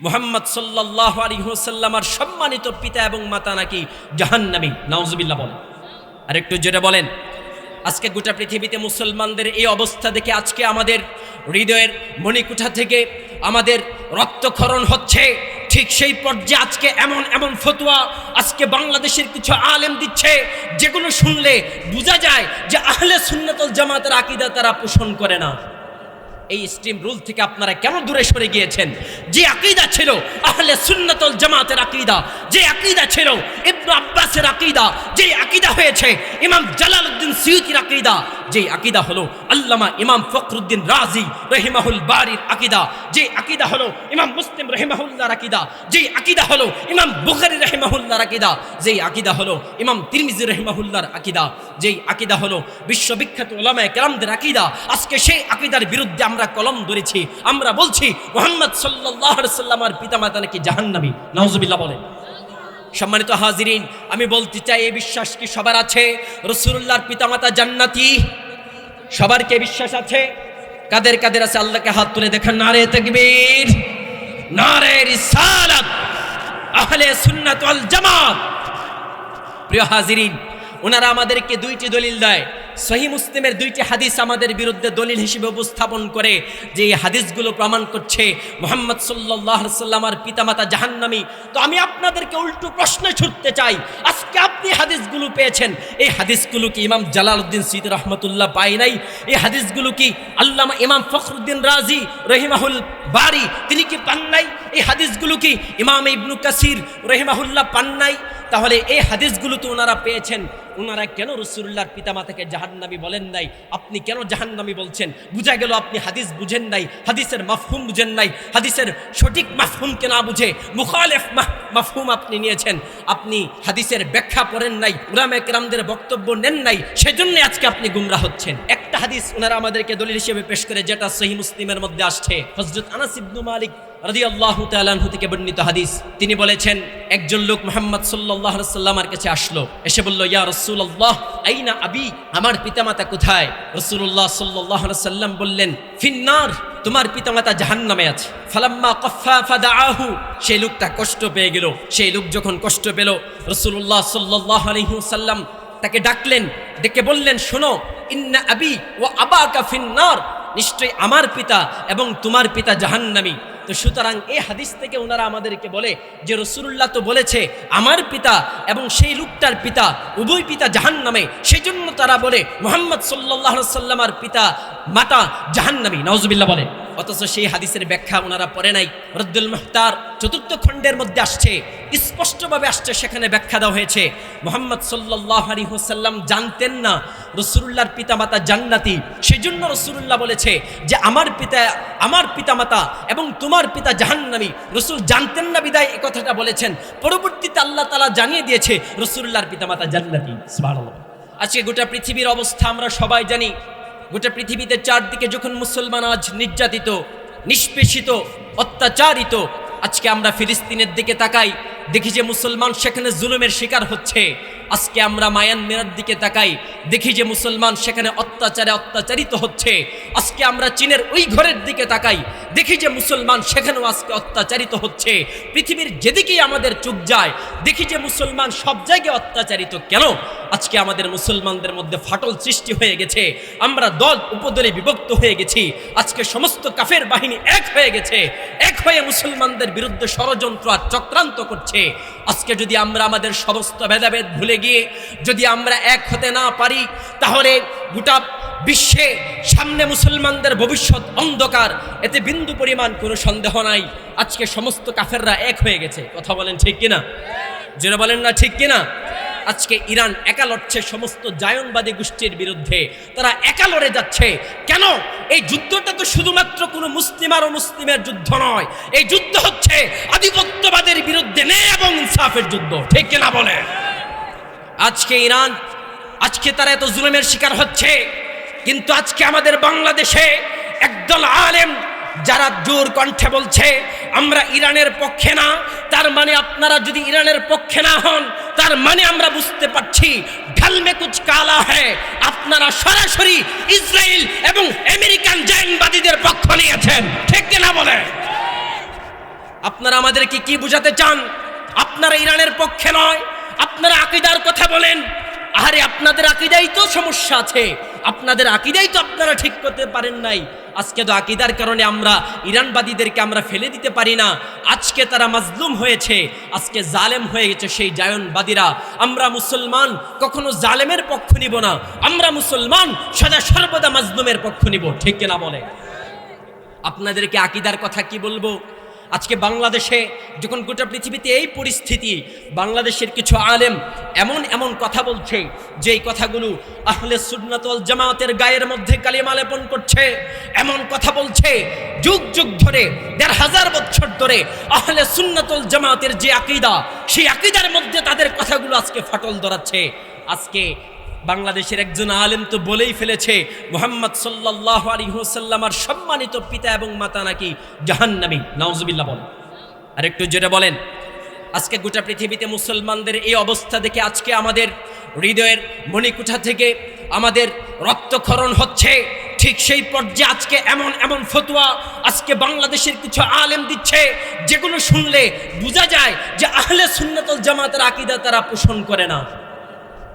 মুহাম্মদ সাল্লাল্লাহু আলাইহি ওয়াসাল্লামের সম্মানিত পিতা এবং মাতা নাকি জাহান্নামী। নাউজুবিল্লাহ বলেন। আর একটু জোরে বলেন। আজকে গোটা পৃথিবীতে মুসলমানদের এই অবস্থা দেখে আজকে আমাদের হৃদয়ের মণিকুঠা থেকে আমাদের রক্তক্ষরণ হচ্ছে। ঠিক সেই পর্যায়ে আজকে এমন এমন ফতোয়া আজকে বাংলাদেশের কিছু আলেম দিচ্ছে, যেগুলো শুনলে বোঝা যায় যে আহলে সুন্নাত ওয়াল জামাতের আকীদা তারা পোষণ করে না। এই স্ট্রিম রুল থেকে আপনারা কেন দূরে সরে গিয়েছেন? যে আকীদা ছিল আহলে সুন্নাত ওয়াল জামাতের আকীদা, যে আকীদা ছিল ইবনে আব্বাসের আকীদা, যে আকীদা হয়েছে ইমাম জালালউদ্দিন সিয়ুতির আকীদা, যে আকীদা হলো আল্লামা ইমাম ফখরুদ্দিন রাজি রহিমাহুল বারির আকীদা, যে আকীদা হলো ইমাম মুসলিম রহিমাহুল্লাহর আকীদা, যে আকীদা হলো ইমাম বুখারী রহিমাহুল্লাহর আকীদা, যে আকীদা হলো ইমাম তিরমিজি রহিমাহুল্লাহর আকীদা, যে আকীদা হলো বিশ্ববিখ্যাত উলামায়ে কেরামদের আকীদা। আজকে সেই আকীদার বিরুদ্ধে আমরা কলম ধরেছি। আমরা বলছি মুহাম্মদ সাল্লাল্লাহু আলাইহি ওয়াসাল্লামের পিতামাতা নাকি জাহান্নামী। নাউজুবিল্লাহ বলেন। সম্মানিত হাজিরিন, আমি বলতে চাই এই বিশ্বাস কি সবার আছে? রাসূলুল্লাহর পিতামাতা জান্নাতি সবার কি বিশ্বাস আছে? কাদের কাদের আছে? আল্লাহকে হাত তুলে দেখান। নারে তাকবীর, নারে রিসালাত, আহলে সুন্নাত ওয়াল জামাত। প্রিয় হাজিরিন, ওনারা আমাদেরকে দুইটি দলিল দেয়। সহিহ মুসলিমের দুইটি হাদিস আমাদের বিরুদ্ধে দলিল হিসেবে উপস্থাপন করে যে এই হাদিসগুলো প্রমাণ করছে মুহাম্মদ সাল্লাল্লাহু আলাইহি ওয়াসাল্লামের পিতামাতা জাহান্নামী। তো আমি আপনাদেরকে উল্টো প্রশ্ন ছুড়তে চাই, আজকে আপনি হাদিসগুলো পেয়েছেন, এই হাদিসগুলো কি ইমাম জালালউদ্দিন সিয়ুতী রাহমাতুল্লাহ পায় নাই? এই হাদিসগুলো কি আল্লামা ইমাম ফখরুদ্দিন রাজি রহিমাহুল বারি তিনি কি পান নাই? এই হাদিসগুলো কি ইমাম ইবনে কাসির রহিমাহুল্লাহ পান নাই? তাহলে এই হাদিসগুলো তো ওনারা পেয়েছেন, ওনারা কেন রাসূলুল্লাহর পিতামাতাকে জাহান্নামী বলেন নাই? আপনি কেন জাহান্নামী বলছেন? বুঝা গেল আপনি হাদিস বুঝেন নাই, হাদিসের মাফহুম বুঝেন নাই, হাদিসের সঠিক মাফহুমকে না বুঝে মুখালিফ মাফহুম আপনি নিয়েছেন। আপনি হাদিসের ব্যাখ্যা পড়েন নাই, উলামায়ে কেরামদের বক্তব্য নেন নাই, সেজন্য আজকে আপনি গুমরাহ হচ্ছেন। একটা হাদিস ওনারা আমাদেরকে দলিল হিসেবে পেশ করে, যেটা সহিহ মুসলিমের মধ্যে আসছে। হযরত আনাস ইবনে মালিক রাদিয়াল্লাহু তাআলা আনহু থেকে বর্ণিত হাদিস। তিনি বলেছেন, একজন লোক মুহাম্মদ সাল্লাল্লাহু আলাইহি ওয়াসাল্লামের কাছে আসলো, এসে বলল, ইয়া রাসূলুল্লাহ আইনা আবি, আমার পিতামাতা কোথায়? রাসূলুল্লাহ সাল্লাল্লাহু আলাইহি ওয়াসাল্লাম বললেন, ফিন্নার, তোমার পিতামাতা জাহান্নামে আছে। ফালাম্মা কফা ফাদাআহু, সেই লোকটা কষ্ট পেয়ে গেল। সেই লোক যখন কষ্ট পেল, রাসূলুল্লাহ সাল্লাল্লাহু আলাইহি ওয়াসাল্লাম তাকে ডাকলেন, ডেকে বললেন, শোনো, ইন্না আবি ওয়া আবাকা ফিন্নার, নিশ্চয়ই আমার পিতা এবং তোমার পিতা জাহান্নামী। তো সুতরাং এই হাদিস থেকে ওনারা আমাদেরকে বলে যে রাসূলুল্লাহ তো বলেছে আমার পিতা এবং সেই লোকটার পিতা উভয় পিতা জাহান্নামে, সেজন্য তারা বলে মুহাম্মদ সাল্লাল্লাহু আলাইহি ওয়াসাল্লামের পিতা মাতা জাহান্নামী। নাউজুবিল্লাহ বলে। অথচ সেই হাদিসের ব্যাখ্যা ওনারা পড়ে নাই। রদ্দুল মুহতার ৪র্থ খণ্ডের মধ্যে আসছে, স্পষ্টভাবে আসছে, সেখানে ব্যাখ্যা দেওয়া হয়েছে মুহাম্মদ সাল্লাল্লাহু আলাইহি ওয়াসাল্লাম জানতেন না রাসূলুল্লাহর পিতামাতা জান্নাতি, সেজন্য রাসূলুল্লাহ বলেছে যে আমার পিতামাতা এবং তোমার পিতা জাহান্নামী। রাসূল জানতেন না বিদায় এই কথাটা বলেছেন। পরবর্তীতে আল্লাহ তাআলা জানিয়ে দিয়েছে রাসূলুল্লাহর পিতামাতা জান্নাতি। সুবহানাল্লাহ। আজকে গোটা পৃথিবীর অবস্থা আমরা সবাই জানি। গোটা পৃথিবীতে চারদিকে যখন মুসলমান আজ নির্যাতিত, নিষ্পেষিত, অত্যাচারিত, আজকে আমরা ফিলিস্তিনের দিকে তাকাই, দেখি যে মুসলমান সেখানে জুলুমের শিকার হচ্ছে। আজকে আমরা মায়ানমারের দিকে তাকাই, দেখি যে মুসলমান সেখানে অত্যাচারে অত্যাচারিত হচ্ছে। আজকে আমরা চীনের ওই ঘরের দিকে তাকাই, দেখি যে মুসলমান সেখানেও আজকে অত্যাচারিত হচ্ছে। পৃথিবীর যেদিকেই আমাদের চোখ যায়, দেখি যে মুসলমান সব জায়গায় অত্যাচারিত। কেন? আজকে আমাদের মুসলমানদের মধ্যে ফাটল সৃষ্টি হয়ে গেছে, আমরা দল উপদলে বিভক্ত হয়ে গেছি। আজকে সমস্ত কাফের বাহিনী এক হয়ে গেছে, এক হয়ে মুসলমানদের বিরুদ্ধে ষড়যন্ত্র আর চক্রান্ত করছে। আজকে যদি আমরা আমাদের সমস্ত ভেদাভেদ ভুলে গিয়ে যদি আমরা এক হতে না পারি, তাহলে গোটা বিশ্বে সামনে মুসলমানদের ভবিষ্যৎ অন্ধকার, এতে বিন্দু পরিমাণ কোনো সন্দেহ নাই। আজকে সমস্ত কাফেররা এক হয়ে গেছে। কথা বলেন ঠিক কিনা? যারা বলেন না ঠিক কিনা? আজকে ইরান একা লড়ছে সমস্ত জায়নবাদী গোষ্ঠীর বিরুদ্ধে, তারা একা লড়ে যাচ্ছে। কেন? এই যুদ্ধটা তো শুধুমাত্র কোনো মুসলিম আর মুসলিমের যুদ্ধ নয়, এই যুদ্ধ হচ্ছে আধিপত্যবাদের বিরুদ্ধে ন্যায় এবং ইনসাফের যুদ্ধ। ঠিক কিনা বলে? আজকে ইরান, আজকে তারা এত জুলুমের শিকার হচ্ছে, কিন্তু আজকে আমাদের বাংলাদেশে একদল আলেম যারা জোর কণ্ঠে বলছে আমরা ইরানের পক্ষে না, তার মানে আপনারা যদি ইরানের পক্ষে না হন, তার মানে আমরা বুঝতে পারছি ঢাল মে কুছ কালা হ্যায়, আপনারা সরাসরি ইসরায়েল এবং আমেরিকান জায়নবাদীদের পক্ষ নিয়েছেন। ঠিক কিনা বলে? আপনারা আমাদেরকে কি বুঝাতে চান? আপনারা ইরানের পক্ষে নয়, আপনারা আকীদার কথা বলেন। আরে আপনাদের আকীদাই তো সমস্যা আছে, আপনাদের আকীদাই তো আপনারা ঠিক করতে পারেন নাই। আজকে তো আকীদার কারণে আমরা ইরানবাদীদেরকে আমরা ফেলে দিতে পারি না। আজকে তারা মাজলুম হয়েছে, আজকে জালেম হয়ে গেছে সেই জায়নবাদীরা। আমরা মুসলমান কখনো জালেমের পক্ষ নিব না, আমরা মুসলমান সদা সর্বদা মাজলুমের পক্ষ নিব। ঠিক কিনা বলে? আপনাদেরকে আকীদার কথা কি বলবো? আজকে বাংলাদেশে যখন গোটা পৃথিবীতে এই পরিস্থিতি, বাংলাদেশের কিছু আলেম এমন এমন কথা বলছে যেই কথাগুলো আহলে সুন্নাত ওয়াল জামাতের গায়ের মধ্যে কালিমা লেপন করছে। এমন কথা বলছে যুগ যুগ ধরে, ১৫০০ বছর ধরে আহলে সুন্নাত ওয়াল জামাতের যে আকীদা, সেই আকীদার মধ্যে তাদের কথাগুলো আজকে ফাটল ধরাচ্ছে। আজকে বাংলাদেশের একজন আলেম তো বলেই ফেলেছে মুহাম্মদ সাল্লাল্লাহু আলাইহি ওয়াসাল্লামের সম্মানিত পিতা এবং মাতা নাকি জাহান্নামী। নাউজুবিল্লাহ বলেন। আর একটু জোরে বলেন। আজকে গোটা পৃথিবীতে মুসলমানদের এই অবস্থা দেখে আজকে আমাদের হৃদয়ের মণিকুঠা থেকে আমাদের রক্তক্ষরণ হচ্ছে। ঠিক সেই পর্যায়ে আজকে এমন এমন ফতোয়া আজকে বাংলাদেশের কিছু আলেম দিচ্ছে, যেগুলো শুনলে বোঝা যায় যে আহলে সুন্নাত ওয়াল জামাতের আকীদা তারা পোষণ করে না।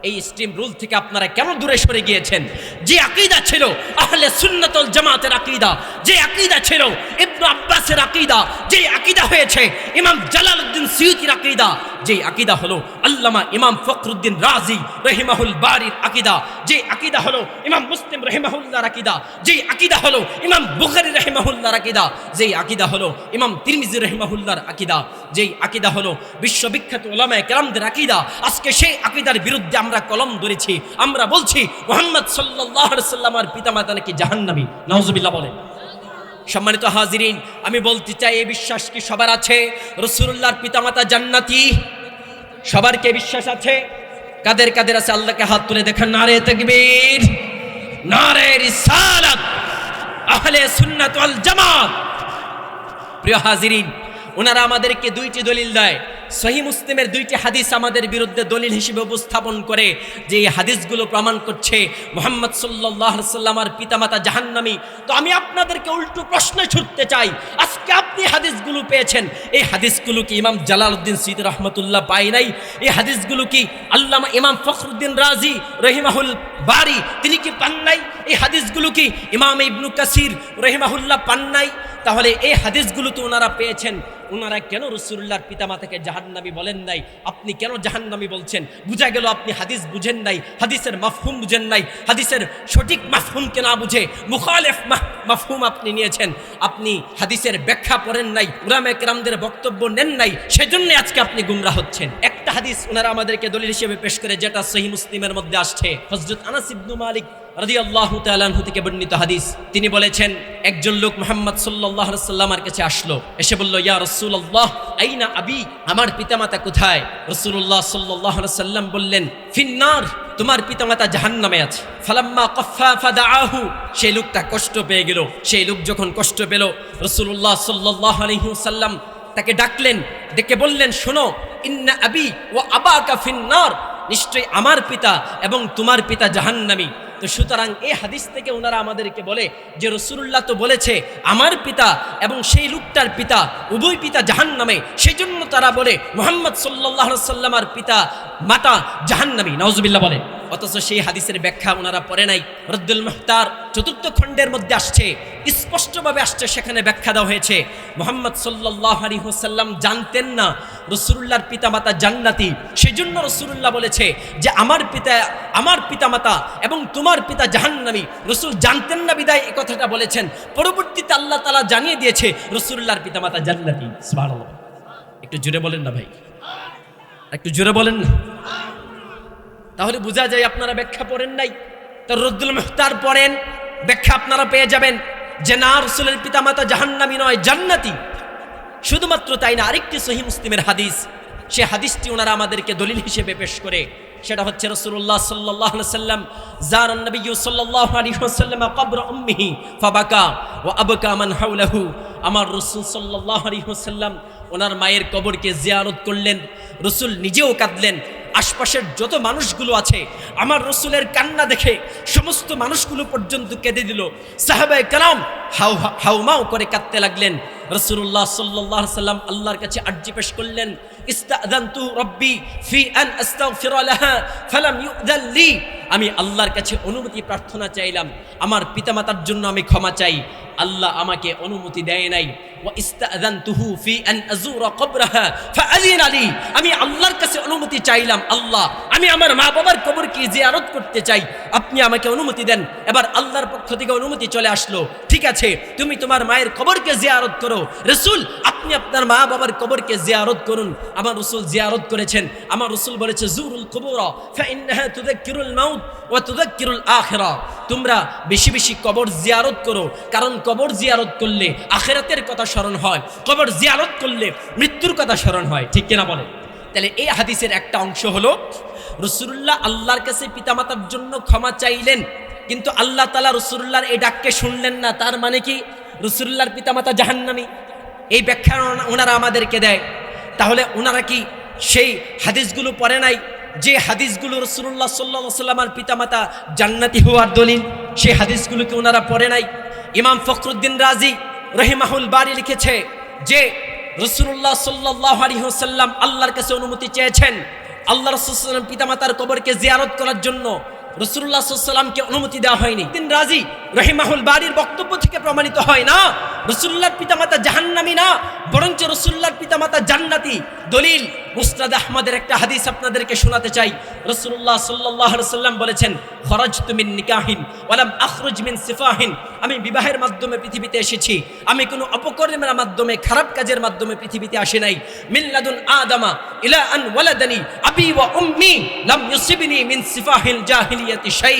এই স্ট্রিম রুল থেকে আপনারা কেন দূরে সরে গিয়েছেন? যে আকীদা ছিল আহলে সুন্নাত ওয়াল জামাতের আকীদা, যে আকীদা ছিল ইবনে আব্বাসের আকীদা, যে আকীদা হয়েছে ইমাম জালালউদ্দিন সুয়ুতির আকীদা, যে আকীদা হলো আল্লামা ইমাম ফখরুদ্দিন রাজি রহিমাহুল বারির আকীদা, যে আকীদা হলো ইমাম মুসলিম রহিমাহুল্লাহর আকীদা, যে আকীদা হলো ইমাম বুখারী রহিমাহুল্লাহর আকীদা, যে আকীদা হলো ইমাম তিরমিজি রহিমাহুল্লাহর আকীদা, যে আকীদা হলো বিশ্ববিখ্যাত উলামায়ে কেরামদের আকীদা। আজকে সেই আকীদার বিরুদ্ধে আমরা কলম ধরেছি, আমরা বলছি মুহাম্মদ সাল্লাল্লাহু আলাইহি ওয়াসাল্লামের পিতামাতা নাকি জাহান্নামী। নাউজুবিল্লাহ বলেন। সম্মানিত হাজিরিন, আমি বলতে চাই এই বিশ্বাস কি সবার আছে? রাসূলুল্লাহর পিতামাতা জান্নাতি সবার কি বিশ্বাস আছে? কাদের কাদের আছে? আল্লাহকে হাত তুলে দেখান। নারে তাকবীর, নারে রিসালাত, আহলে সুন্নাত ওয়াল জামাত। প্রিয় হাজিরিন, ওনারা আমাদেরকে দুইটি দলিল দেয়। সহিহ মুসলিমের দুইটি হাদিস আমাদের বিরুদ্ধে দলিল হিসেবে উপস্থাপন করে যে এই হাদিসগুলো প্রমাণ করছে মুহাম্মদ সাল্লাল্লাহু আলাইহি ওয়াসাল্লামের পিতামাতা জাহান্নামী। তো আমি আপনাদেরকে উল্টো প্রশ্ন ছুড়তে চাই, আজকে আপনি হাদিসগুলো পেয়েছেন, এই হাদিসগুলো কি ইমাম জালালউদ্দিন সুয়ুতী রাহমাতুল্লাহ পায় নাই? এই হাদিসগুলো কি আল্লামা ইমাম ফখরুদ্দিন রাজি রহিমাহুল বারি তিনি কি পান নাই? এই হাদিসগুলো কি ইমাম ইবনে কাসির রহিমাহুল্লাহ পান নাই? তাহলে এই হাদিসগুলো তো ওনারা পেয়েছেন, ওনারা কেন রাসূলুল্লাহর পিতামাতাকে জাহান্নামী বলেন নাই? আপনি কেন জাহান্নামী বলছেন? বুঝা গেল আপনি হাদিস বুঝেন নাই, হাদিসের মাফহুম বুঝেন নাই, হাদিসের সঠিক মাফহুমকে না বুঝে মুখালিফ মাফহুম আপনি নিয়েছেন, আপনি হাদিসের ব্যাখ্যা পড়েন নাই, উলামায়ে কেরামদের বক্তব্য নেন নাই, সেজন্য আজকে আপনি গুমরাহ হচ্ছেন। একটা হাদিস ওনারা আমাদেরকে দলিল হিসেবে পেশ করে, যেটা সহিহ মুসলিমের মধ্যে আসছে। হযরত আনাস ইবনে মালিক রাদিয়াল্লাহু তাআলা আনহু থেকে বর্ণিত হাদিস। তিনি বলেছেন, একজন লোক মুহাম্মদ সাল্লাল্লাহু আলাইহি ওয়াসাল্লামের কাছে আসলো, এসে বলল, ইয়া রাসূলুল্লাহ আইনা আবি, আমার পিতামাতা কোথায়? রাসূলুল্লাহ সাল্লাল্লাহু আলাইহি ওয়াসাল্লাম বললেন, ফিন্নার, তোমার পিতামাতা জাহান্নামে আছে। ফালাম্মা কফা ফাদাআহু, সেই লোকটা কষ্ট পেয়ে গেল। সেই লোক যখন কষ্ট পেল, রাসূলুল্লাহ সাল্লাল্লাহু আলাইহি ওয়াসাল্লাম তাকে ডাকলেন, ডেকে বললেন, শোনো, ইন্না আবি ওয়া আবাকা ফিন্নার, নিশ্চয়ই আমার পিতা এবং তোমার পিতা জাহান্নামী। তো সুতরাং এই হাদিস থেকে ওনারা আমাদেরকে বলে যে রাসূলুল্লাহ তো বলেছে আমার পিতা এবং সেই লোকটার পিতা উভয় পিতা জাহান্নামে, সেজন্য তারা বলে মুহাম্মদ সাল্লাল্লাহু আলাইহি ওয়াসাল্লামের পিতা মাতা জাহান্নামী। নাউজুবিল্লাহ বলে। অথচ সেই হাদিসের ব্যাখ্যা ওনারা পড়ে নাই। রদ্দুল মুহতার ৪র্থ খণ্ডের মধ্যে আসছে, স্পষ্টভাবে আসছে, সেখানে ব্যাখ্যা দেওয়া হয়েছে মুহাম্মদ সাল্লাল্লাহু আলাইহি ওয়াসাল্লাম জানতেন না রাসূলুল্লাহর পিতামাতা জান্নাতি, সেজন্য রাসূলুল্লাহ বলেছে যে আমার পিতামাতা এবং তোমার পিতা জাহান্নামী। রাসূল জানতেন না বিদায় এই কথাটা বলেছেন। পরবর্তীতে আল্লাহ তাআলা জানিয়ে দিয়েছে রাসূলুল্লাহর পিতামাতা জান্নাতি। সুবহানাল্লাহ। একটু জোরে বলেন না ভাই, একটু জোরে বলেন না। তাহলে বোঝা যায় আপনারা ব্যাখ্যা পড়েন নাই। তো রদ্দুল মুহতার পড়েন, ব্যাখ্যা আপনারা পেয়ে যাবেন যে না, রাসূলের পিতামাতা জাহান্নামী নয়, জান্নাতি। শুধুমাত্র তাই না, আরেকটি সহিহ মুসলিমের হাদিস, সে হাদিসটি ওনারা আমাদেরকে দলিল হিসেবে পেশ করে। সেটা হচ্ছে রাসূলুল্লাহ সাল্লাল্লাহু আলাইহি ওয়াসাল্লাম যারান নবী সাল্লাল্লাহু আলাইহি ওয়াসাল্লাম কবর উম্মিহি ফাবাকা ওয়া আবকা মান হাওলাহু। আমার রাসূল সাল্লাল্লাহু আলাইহি ওয়াসাল্লাম ওনার মায়ের কবরকে জিয়ারত করলেন, রাসূল নিজেও কাঁদলেন। আশপাশের যত মানুষগুলো আছে আমার রাসূলের কান্না দেখে সমস্ত মানুষগুলো পর্যন্ত কেঁদে দিল। সাহাবায়ে কেরাম হাউমাউ করে কাঁদতে লাগলেন। রাসূলুল্লাহ সাল্লাল্লাহু আলাইহি সাল্লাম আল্লাহর কাছে আরজি পেশ করলেন, ইস্তাযানতু রাব্বি ফি আন আস্তাগফিরা লাহা ফালাম ইউযান লি। আমি আল্লাহর কাছে অনুমতি প্রার্থনা চাইলাম, আমার পিতামাতার জন্য আমি ক্ষমা চাই, আল্লাহ আমাকে অনুমতি দেয় নাই। ওয়া ইস্তাযানতুহু ফি আন আযুরা কবরাহা ফাআযিনা লি। আমি আল্লাহর কাছে অনুমতি চাইলাম, আল্লাহ আমি আমার মা বাবার কবরকে জিয়ারত করতে চাই, আপনি আমাকে অনুমতি দেন। এবার আল্লাহর পক্ষ থেকে অনুমতি চলে আসলো, ঠিক আছে তুমি তোমার মায়ের কবরকে জিয়ারত করো। রাসূল আপনি আপনার মা বাবার কবরকে জিয়ারত করুন। আমার রাসূল জিয়ারত করেছেন। আমার রাসূল বলেছে, জুরুল কুবুরা ফাইন্নাহা তুযাক্কিরুল মাউত ওয়া তুযাক্কিরুল আখিরা। তোমরা বেশি বেশি কবর জিয়ারত করো, কারণ কবর জিয়ারত করলে আখিরাতের কথা স্মরণ হয়, কবর জিয়ারত করলে মৃত্যুর কথা স্মরণ হয়, ঠিক কিনা বলে? তাহলে এই হাদিসের একটা অংশ হলো রাসূলুল্লাহ আল্লাহর কাছে পিতামাতার জন্য ক্ষমা চাইলেন, কিন্তু আল্লাহ তাআলা রাসূলুল্লাহর এই ডাককে শুনলেন না। তার মানে কি রাসূলুল্লাহর পিতামাতা জাহান্নামী? এই ব্যাখ্যা ওনারা আমাদেরকে দেয়। তাহলে ওনারা কি সেই হাদিসগুলো পড়ে নাই যে হাদিসগুলো রাসূলুল্লাহ সাল্লাল্লাহু আলাইহি ওয়াসাল্লামের পিতামাতা জান্নাতি হওয়ার দলিল? সেই হাদিসগুলোকে ওনারা পড়ে নাই? ইমাম ফখরুদ্দিন রাজি রহিমাহুল বারি লিখেছে যে রাসূলুল্লাহ সাল্লাল্লাহু আলাইহি ওয়াসাল্লাম আল্লাহর কাছে অনুমতি চেয়েছেন আল্লাহ রাসূল সাল্লাল্লাহু আলাইহি ওয়াসাল্লাম পিতামাতার কবরকে জিয়ারত করার জন্য, রাসূলুল্লাহ সাল্লাল্লাহু আলাইহি ওয়াসাল্লামকে অনুমতি দেওয়া হয়নি। তিন রাজি রহিমাহুল বারির বক্তব্য থেকে প্রমাণিত হয় না রাসূলুল্লাহর পিতামাতা জাহান্নামী না, বরঞ্চ রাসূলুল্লাহর পিতামাতা জান্নাতি। দলিল মুসনাদ আহমদের একটা হাদিস আপনাদেরকে শোনাতে চাই। রাসূলুল্লাহ সাল্লাল্লাহু আলাইহি ওয়াসাল্লাম বলেছেন, খরাজতু মিন নিকাহিন ওয়া লাম আখরুজ মিন সিফাহিন। আমি বিবাহের মাধ্যমে পৃথিবীতে এসেছি, আমি কোনো অপকর্মের মাধ্যমে, খারাপ কাজের মাধ্যমে পৃথিবীতে আসি নাই। মিন লাদুন আদামা ইলা আন ওয়ালাদানি আবি ওয়া উম্মি লাম ইউসিবনি মিন সিফাহিল জাহিলিয়াতি শাই।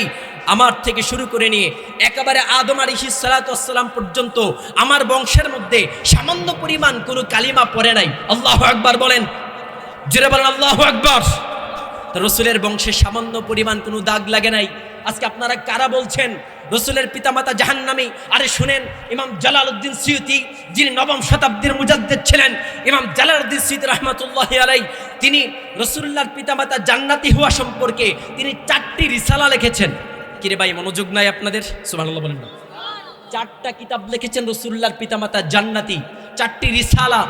আমার থেকে শুরু করে নিয়ে একেবারে আদম আলাইহিস সালাতু ওয়াস সালাম পর্যন্ত আমার বংশের মধ্যে সামান্য পরিমাণ কোনো কালিমা পড়ে নাই। আল্লাহু আকবার বলেন, জোরে বলেন আল্লাহু আকবার। তো রাসূলের বংশে সামান্য পরিমাণ কোনো দাগ লাগে নাই। আজকে আপনারা কারা বলছেন রাসূলের পিতামাতা জাহান্নামী? আরে শুনেন, ইমাম জালালউদ্দিন সুয়ুতী যিনি নবম শতাব্দীর মুজাদ্দিদ ছিলেন, ইমাম জালালউদ্দিন সুয়ুতী রাহমাতুল্লাহি আলাইহি, তিনি রাসূলুল্লাহর পিতামাতা জান্নাতি হওয়া সম্পর্কে তিনি 4টি রিসালা লিখেছেন। কিরে ভাই মনোযোগ নাই আপনাদের? সুবহানাল্লাহ বলেন না। 4টা কিতাব লিখেছেন রাসূলুল্লাহর পিতামাতা জান্নাতি, 4টি রিসালা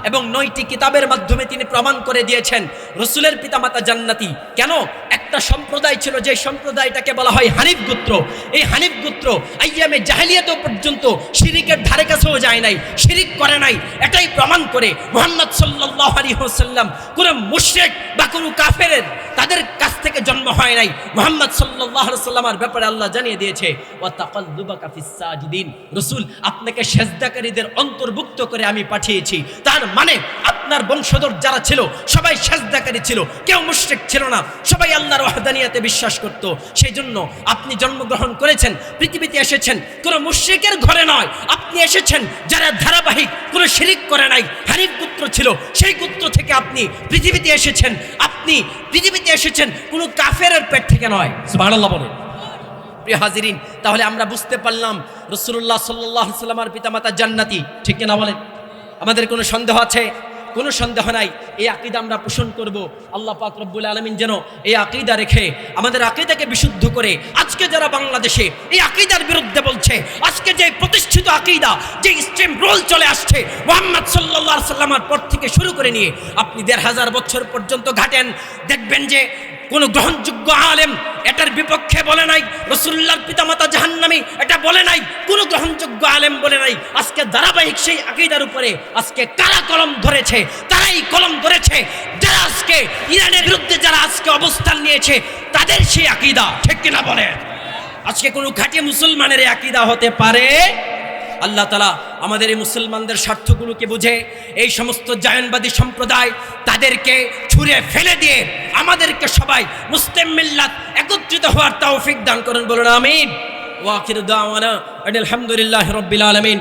এবং 9টি কিতাবের মাধ্যমে তিনি প্রমাণ করে দিয়েছেন রাসূলের পিতামাতা জান্নাতি। কেন? একটা সম্প্রদায় ছিল, যে সম্প্রদায়টাকে বলা হয় হানিফ গোত্র। এই হানিফ গোত্র আইয়ামে জাহেলিয়াত পর্যন্ত শিরিকের ধারে কাছেও যায় নাই, শিরিক করে নাই। এটাই প্রমাণ করে মুহাম্মদ সাল্লাল্লাহু আলাইহি ওয়াসাল্লাম কোন মুশরিক বা কোন কাফেরের তাদের কাছ থেকে জন্ম হয় নাই। মুহাম্মদ সাল্লাল্লাহু আলাইহি ওয়াসাল্লামের ব্যাপারে আল্লাহ জানিয়ে দিয়েছে, ওয়া তাকাল্লুবাকা ফিস সাজিদিন। রাসূল আপনাকে সিজদাকারীদের অন্তর্ভুক্ত করে আমি পাঠিয়েছি। তার মানে আপনার বংশধর যারা ছিল সবাই সিজদাকারী ছিল, কেউ মুশরিক ছিল না, সবাই আল্লাহর ওয়াহদানিয়াতে বিশ্বাস করত। সেই জন্য আপনি জন্মগ্রহণ করেছেন, পৃথিবীতে এসেছেন কোন মুশরিকের ঘরে নয়। আপনি এসেছেন যারা ধারাবাহিক কোন শিরিক করে নাই, হানিফ গোত্র ছিল, সেই গোত্র থেকে আপনি পৃথিবীতে এসেছেন। আপনি পৃথিবীতে এসেছেন কোন কাফেরের পেট থেকে নয়। সুবহানাল্লাহ বলে। প্রিয় হাজিরিন, তাহলে আমরা বুঝতে পারলাম রাসূলুল্লাহ সাল্লাল্লাহু আলাইহি ওয়াসাল্লামের পিতামাতা জান্নাতি, ঠিক কিনা বলেন? আমাদের কোনো সন্দেহ আছে? কোনো সন্দেহ নাই। এই আকীদা আমরা পোষণ করব। আল্লাহ পাক রব্বুল আলামিন যেন এই আকীদা রেখে আমাদের আকীদাকে বিশুদ্ধ করে, আজকে যারা বাংলাদেশে এই আকীদার বিরুদ্ধে বলছে, আজকে যে প্রতিষ্ঠিত আকীদা, যে স্ট্রিম রোল চলে আসছে মুহাম্মদ সাল্লাল্লাহু আলাইহি ওয়াসাল্লামের পর থেকে শুরু করে নিয়ে আপনি 1500 বছর পর্যন্ত ঘাটেন, দেখবেন যে কোন গ্রহণযোগ্য আলেম এটার বিপক্ষে বলে নাই রাসূলুল্লাহর পিতামাতা জাহান্নামী, এটা বলে নাই কোন গ্রহণযোগ্য আলেম বলে নাই। আজকে ধারাবাহিক সেই আকীদার উপরে আজকে কারা কলম ধরেছে? তারাই কলম ধরেছে যারা আজকে ইরানের বিরুদ্ধে যারা আজকে অবস্থান নিয়েছে, তাদের সেই আকীদা, ঠিক কিনা বলে? আজকে কোন খাঁটি মুসলমানের এই আকীদা হতে পারে? আল্লাহ তাআলা আমাদের এই মুসলমানদের স্বার্থগুলোকে বুঝে এই সমস্ত জায়নবাদী সম্প্রদায় তাদেরকে ছুঁড়ে ফেলে দিয়ে আমাদেরকে সবাই মুসলিম মিল্লাত একত্রিত হওয়ার তৌফিক দান করুন, বলুন আমিন। ওয়া আখিরু দাওয়ানা আলহামদুলিল্লাহি রাব্বিল আলামিন।